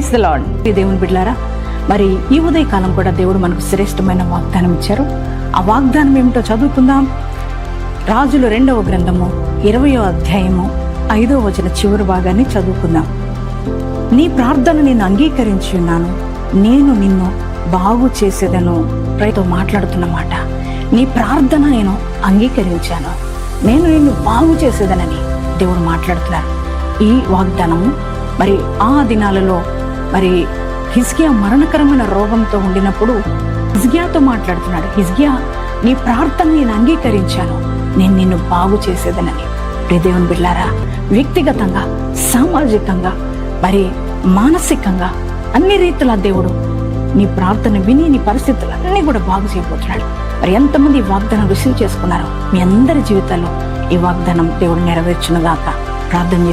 Praise the lord. దేవుని బిడ్డలారా, మరి ఈ ఉదయకాలం కూడా దేవుడు మనకు శ్రేష్టమైన వాగ్దానం ఇచ్చారు. ఆ వాగ్దానం ఏమిటో చదువుకుందాం. రాజుల 2వ గ్రంథము 20వ అధ్యాయము 5వ వచన చివరి భాగాన్ని చదువుకుందాం. నీ ప్రార్థన నేను అంగీకరించి ఉన్నాను, నేను నిన్ను బాగు చేసేదను. రైతో మాట్లాడుతున్న మాట, నీ ప్రార్థన నేను అంగీకరించాను, నేను నిన్ను బాగు చేసేదనని దేవుడు మాట్లాడుతున్నారు. ఈ వాగ్దానము మరి ఆ దినాలలో మరి హిజ్కియా మరణకరమైన రోగంతో ఉండినప్పుడు హిజ్కియాతో మాట్లాడుతున్నాడు. హిజ్కియా, నీ ప్రార్థన నేను అంగీకరించాను, నేను నిన్ను బాగు చేసేదనని. దేవుని బిడ్డలారా, వ్యక్తిగతంగా, సామాజికంగా, మరి మానసికంగా అన్ని రీతిలా దేవుడు నీ ప్రార్థన విని నీ పరిస్థితులన్నీ కూడా బాగు చేయబోతున్నాడు. మరి ఎంతమంది ఈ వాగ్దానం రిసీవ్ చేసుకున్నారో మీ అందరి జీవితాల్లో ఈ వాగ్దానం దేవుడు నెరవేర్చునుగాక. ప్రార్థన చేసి